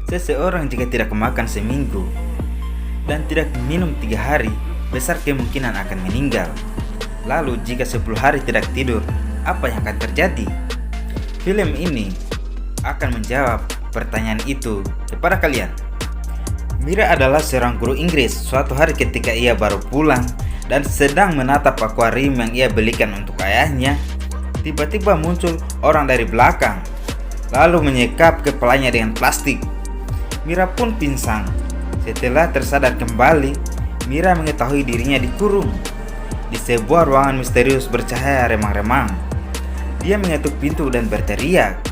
Seseorang jika tidak makan seminggu dan tidak minum 3 hari, besar kemungkinan akan meninggal. Lalu jika 10 hari tidak tidur, apa yang akan terjadi? Film ini akan menjawab pertanyaan itu kepada kalian. Mira adalah seorang guru Inggris. Suatu hari ketika ia baru pulang dan sedang menatap akuarium yang ia belikan untuk ayahnya, tiba-tiba muncul orang dari belakang, lalu menyekap kepalanya dengan plastik. Mira pun pingsan. Setelah tersadar kembali, Mira mengetahui dirinya dikurung di sebuah ruangan misterius bercahaya remang-remang. Dia mengetuk pintu dan berteriak,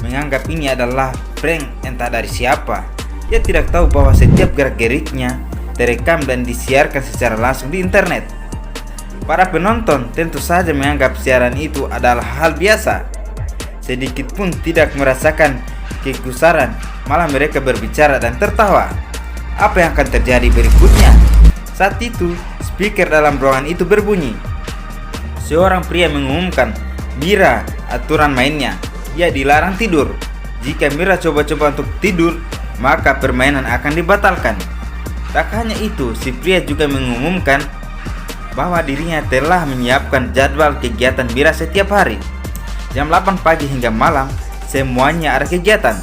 menganggap ini adalah prank entah dari siapa. Ia tidak tahu bahwa setiap gerak-geriknya terekam dan disiarkan secara langsung di internet. Para penonton tentu saja menganggap siaran itu adalah hal biasa. Sedikit pun tidak merasakan kegusaran, malah mereka berbicara dan tertawa. Apa yang akan terjadi berikutnya? Saat itu, speaker dalam ruangan itu berbunyi. Seorang pria mengumumkan Mira aturan mainnya. Ia dilarang tidur. Jika Mira coba-coba untuk tidur, maka permainan akan dibatalkan. Tak hanya itu, si pria juga mengumumkan bahwa dirinya telah menyiapkan jadwal kegiatan Mira setiap hari. Jam 8 pagi hingga malam, semuanya ada kegiatan.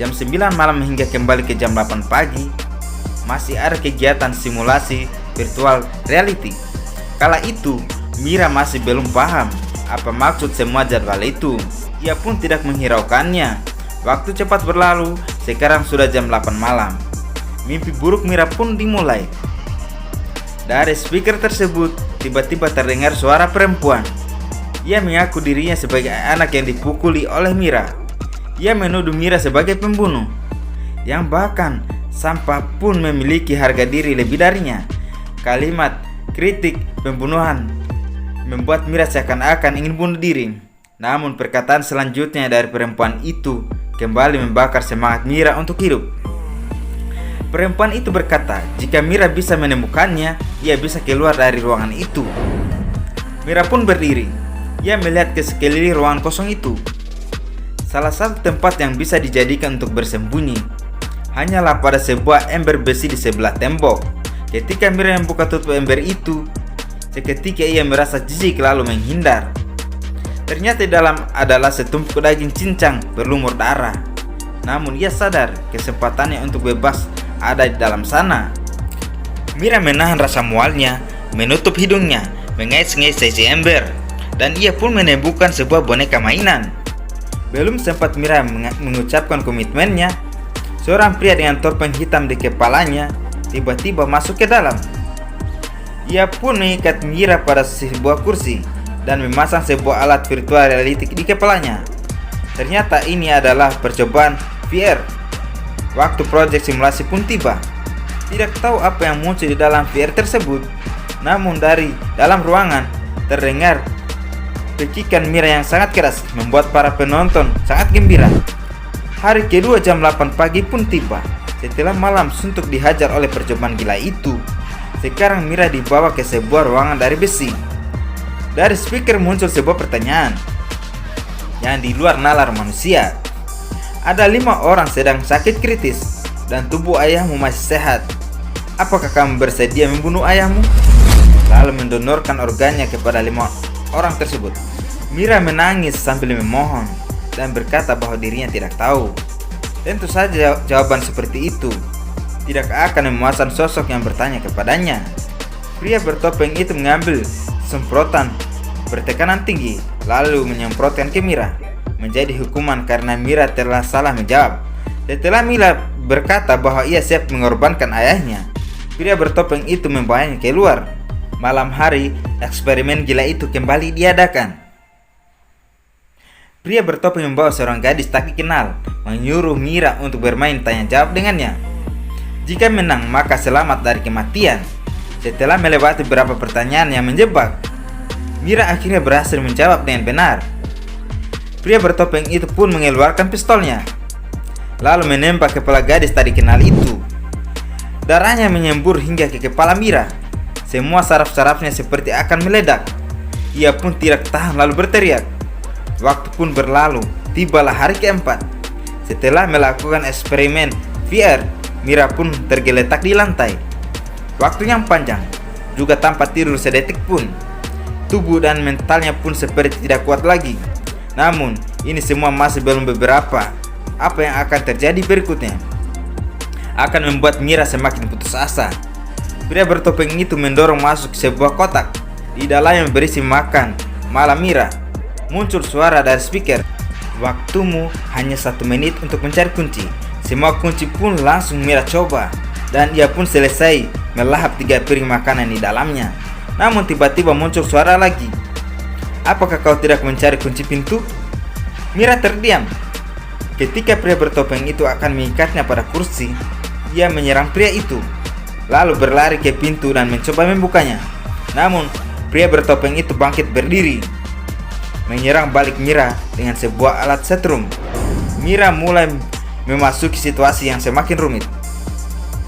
Jam 9 malam hingga kembali ke jam 8 pagi, masih ada kegiatan simulasi virtual reality. Kala itu, Mira masih belum paham apa maksud semua jadwal itu. Ia pun tidak menghiraukannya. Waktu cepat berlalu, sekarang sudah jam 8 malam. Mimpi buruk Mira pun dimulai. Dari speaker tersebut, tiba-tiba terdengar suara perempuan. Ia mengaku dirinya sebagai anak yang dipukuli oleh Mira. Ia menuduh Mira sebagai pembunuh, yang bahkan sampah pun memiliki harga diri lebih darinya. Kalimat kritik pembunuhan membuat Mira seakan-akan ingin bunuh diri. Namun perkataan selanjutnya dari perempuan itu kembali membakar semangat Mira untuk hidup. Perempuan itu berkata, jika Mira bisa menemukannya, ia bisa keluar dari ruangan itu. Mira pun berdiri. Ia melihat ke sekeliling ruangan kosong itu. Salah satu tempat yang bisa dijadikan untuk bersembunyi hanyalah pada sebuah ember besi di sebelah tembok. Ketika Mira membuka tutup ember itu, seketika ia merasa jijik lalu menghindar. Ternyata di dalam adalah setumpuk daging cincang berlumur darah. Namun ia sadar kesempatannya untuk bebas ada di dalam sana. Mira menahan rasa mualnya, menutup hidungnya, mengais-ngais isi ember, dan ia pun menemukan sebuah boneka mainan. Belum sempat Mira mengucapkan komitmennya, seorang pria dengan topeng hitam di kepalanya tiba-tiba masuk ke dalam. Ia pun mengikat Mira pada sebuah kursi dan memasang sebuah alat virtual reality di kepalanya. Ternyata ini adalah percobaan VR. Waktu proyek simulasi pun tiba. Tidak tahu apa yang muncul di dalam VR tersebut, namun dari dalam ruangan terdengar pekikan Mira yang sangat keras, membuat para penonton sangat gembira. Hari kedua jam 8 pagi pun tiba. Setelah malam suntuk dihajar oleh percobaan gila itu, sekarang Mira dibawa ke sebuah ruangan dari besi. Dari speaker muncul sebuah pertanyaan yang di luar nalar manusia. Ada 5 orang sedang sakit kritis dan tubuh ayahmu masih sehat. Apakah kamu bersedia membunuh ayahmu? Lalu mendonorkan organnya kepada 5 orang tersebut. Mira menangis sambil memohon dan berkata bahwa dirinya tidak tahu. Tentu saja jawaban seperti itu tidak akan memuaskan sosok yang bertanya kepadanya. Pria bertopeng itu mengambil semprotan bertekanan tinggi lalu menyemprotkan ke Mira, menjadi hukuman karena Mira telah salah menjawab. Setelah Mira berkata bahwa ia siap mengorbankan ayahnya, pria bertopeng itu membawanya keluar. Malam hari, eksperimen gila itu kembali diadakan. Pria bertopeng membawa seorang gadis tak dikenal, menyuruh Mira untuk bermain tanya jawab dengannya. Jika menang, maka selamat dari kematian. Setelah melewati beberapa pertanyaan yang menjebak, Mira akhirnya berhasil menjawab dengan benar. Pria bertopeng itu pun mengeluarkan pistolnya, lalu menembak kepala gadis tak dikenal itu. Darahnya menyembur hingga ke kepala Mira. Semua saraf-sarafnya seperti akan meledak. Ia pun tidak tahan lalu berteriak. Waktu pun berlalu, tibalah hari keempat. Setelah melakukan eksperimen VR, Mira pun tergeletak di lantai. Waktu yang panjang, juga tanpa tidur sedetik pun. Tubuh dan mentalnya pun seperti tidak kuat lagi. Namun, ini semua masih belum beberapa. Apa yang akan terjadi berikutnya akan membuat Mira semakin putus asa. Pria bertopeng itu mendorong masuk sebuah kotak. Di dalamnya berisi makan. Malah Mira, muncul suara dari speaker. Waktumu hanya 1 menit untuk mencari kunci. Semua kunci pun langsung Mira coba, dan ia pun selesai melahap 3 piring makanan di dalamnya. Namun tiba-tiba muncul suara lagi. Apakah kau tidak mencari kunci pintu? Mira terdiam. Ketika pria bertopeng itu akan mengikatnya pada kursi, ia menyerang pria itu, lalu berlari ke pintu dan mencoba membukanya. Namun pria bertopeng itu bangkit berdiri, menyerang balik Mira dengan sebuah alat setrum. Mira mulai memasuki situasi yang semakin rumit.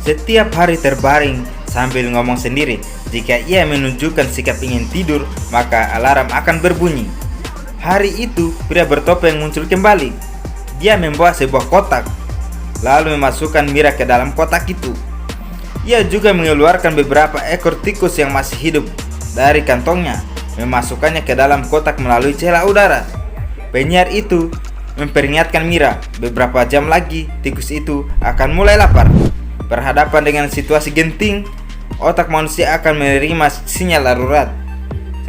Setiap hari terbaring sambil ngomong sendiri. Jika ia menunjukkan sikap ingin tidur, maka alarm akan berbunyi. Hari itu pria bertopeng muncul kembali. Dia membawa sebuah kotak, lalu memasukkan Mira ke dalam kotak itu. Ia juga mengeluarkan beberapa ekor tikus yang masih hidup dari kantongnya, memasukkannya ke dalam kotak melalui celah udara. Penyiar itu memperingatkan Mira, beberapa jam lagi tikus itu akan mulai lapar. Berhadapan dengan situasi genting, otak manusia akan menerima sinyal darurat.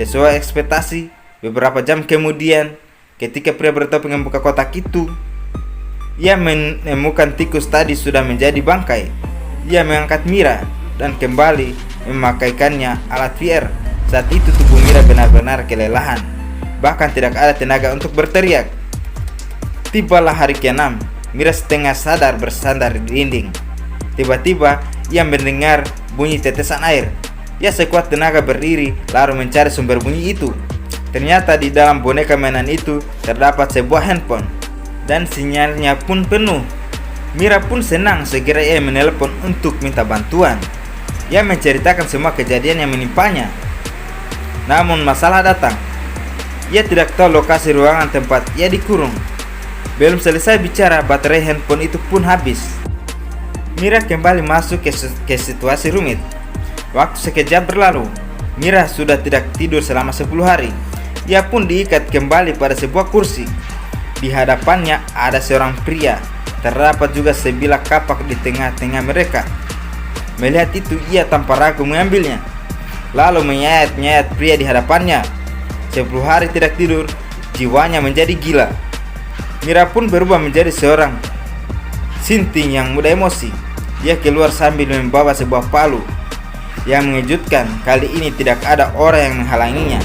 Sesuai ekspektasi, beberapa jam kemudian, ketika pria bertopeng membuka kotak itu, ia menemukan tikus tadi sudah menjadi bangkai. Ia mengangkat Mira dan kembali memakaikannya alat VR. Saat itu tubuh Mira benar-benar kelelahan, bahkan tidak ada tenaga untuk berteriak. Tibalah hari ke-6, Mira setengah sadar bersandar di dinding. Tiba-tiba ia mendengar bunyi tetesan air. Ia sekuat tenaga berdiri lalu mencari sumber bunyi itu. Ternyata di dalam boneka mainan itu terdapat sebuah handphone, dan sinyalnya pun penuh. Mira pun senang, segera ia menelpon untuk minta bantuan. Ia menceritakan semua kejadian yang menimpanya. Namun masalah datang. Ia tidak tahu lokasi ruangan tempat ia dikurung. Belum selesai bicara, baterai handphone itu pun habis. Mira kembali masuk ke situasi rumit. Waktu sekejap berlalu. Mira sudah tidak tidur selama 10 hari. Ia pun diikat kembali pada sebuah kursi. Di hadapannya ada seorang pria. Terdapat juga sebilah kapak di tengah-tengah mereka. Melihat itu, ia tanpa ragu mengambilnya, lalu menyayat-nyayat pria di hadapannya. 10 hari tidak tidur, jiwanya menjadi gila. Mira pun berubah menjadi seorang sinting yang mudah emosi. Dia keluar sambil membawa sebuah palu. Yang mengejutkan, kali ini tidak ada orang yang menghalanginya.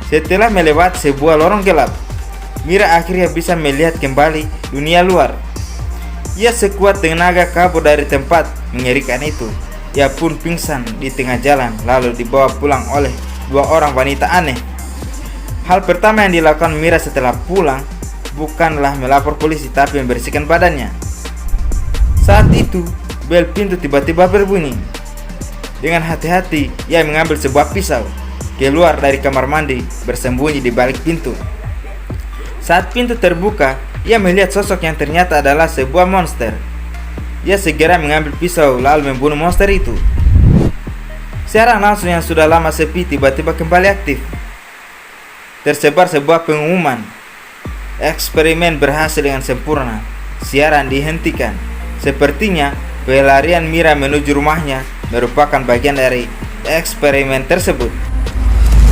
Setelah melewati sebuah lorong gelap, Mira akhirnya bisa melihat kembali dunia luar. Ia sekuat tenaga kabur dari tempat mengerikan itu. Ia pun pingsan di tengah jalan, lalu dibawa pulang oleh 2 orang wanita aneh. Hal pertama yang dilakukan Mira setelah pulang bukanlah melapor polisi, tapi membersihkan badannya. Saat itu, bel pintu tiba-tiba berbunyi. Dengan hati-hati, ia mengambil sebuah pisau, keluar dari kamar mandi, bersembunyi di balik pintu. Saat pintu terbuka, ia melihat sosok yang ternyata adalah sebuah monster. Ia segera mengambil pisau lalu membunuh monster itu. Siaran langsung yang sudah lama sepi tiba-tiba kembali aktif. Tersebar sebuah pengumuman. Eksperimen berhasil dengan sempurna. Siaran dihentikan. Sepertinya pelarian Mira menuju rumahnya merupakan bagian dari eksperimen tersebut.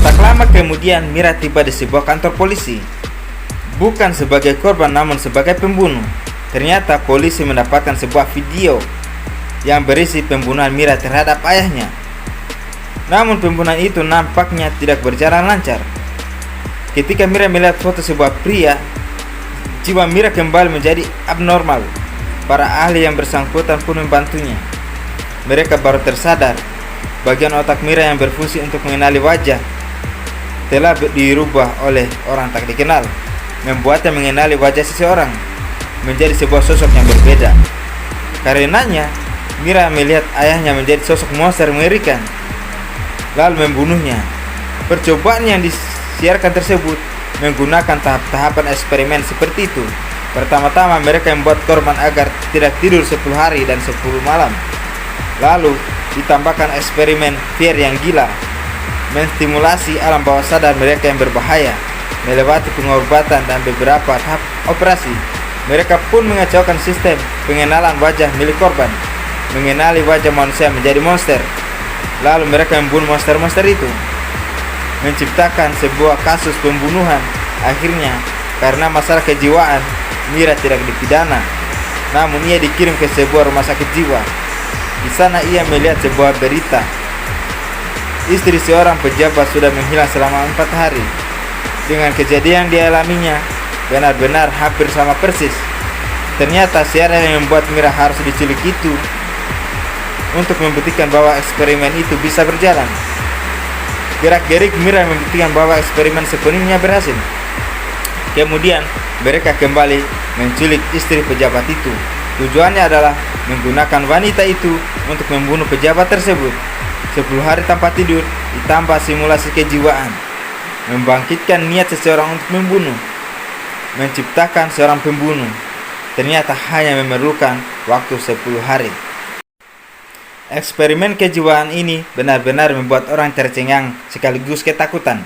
Tak lama kemudian Mira tiba di sebuah kantor polisi. Bukan sebagai korban namun sebagai pembunuh. Ternyata polisi mendapatkan sebuah video yang berisi pembunuhan Mira terhadap ayahnya. Namun pembunuhan itu nampaknya tidak berjalan lancar. Ketika Mira melihat foto sebuah pria, jiwa Mira kembali menjadi abnormal. Para ahli yang bersangkutan pun membantunya. Mereka baru tersadar bagian otak Mira yang berfungsi untuk mengenali wajah telah dirubah oleh orang tak dikenal, membuatnya mengenali wajah seseorang menjadi sebuah sosok yang berbeda. Karenanya, Mira melihat ayahnya menjadi sosok monster mengerikan, lalu membunuhnya. Percobaan yang disiarkan tersebut menggunakan tahap-tahapan eksperimen seperti itu. Pertama-tama mereka membuat korban agar tidak tidur 10 hari dan 10 malam. Lalu ditambahkan eksperimen Pierre yang gila, menstimulasi alam bawah sadar mereka yang berbahaya, melewati pengobatan dan beberapa tahap operasi. Mereka pun mengacaukan sistem pengenalan wajah milik korban, mengenali wajah manusia menjadi monster. Lalu mereka membunuh monster-monster itu, menciptakan sebuah kasus pembunuhan. Akhirnya, karena masalah kejiwaan, Mira tidak dipidana, namun ia dikirim ke sebuah rumah sakit jiwa. Di sana ia melihat sebuah berita. Istri seorang pejabat sudah menghilang selama 4 hari. Dengan kejadian yang dialaminya, benar-benar hampir sama persis. Ternyata siaran yang membuat Mira harus diculik itu untuk membuktikan bahwa eksperimen itu bisa berjalan. Gerak-gerik Mira membuktikan bahwa eksperimen sepenuhnya berhasil. Kemudian mereka kembali menculik istri pejabat itu. Tujuannya adalah menggunakan wanita itu untuk membunuh pejabat tersebut. 10 hari tanpa tidur ditambah simulasi kejiwaan, membangkitkan niat seseorang untuk membunuh, menciptakan seorang pembunuh. Ternyata hanya memerlukan waktu 10 hari. Eksperimen kejiwaan ini benar-benar membuat orang tercengang sekaligus ketakutan.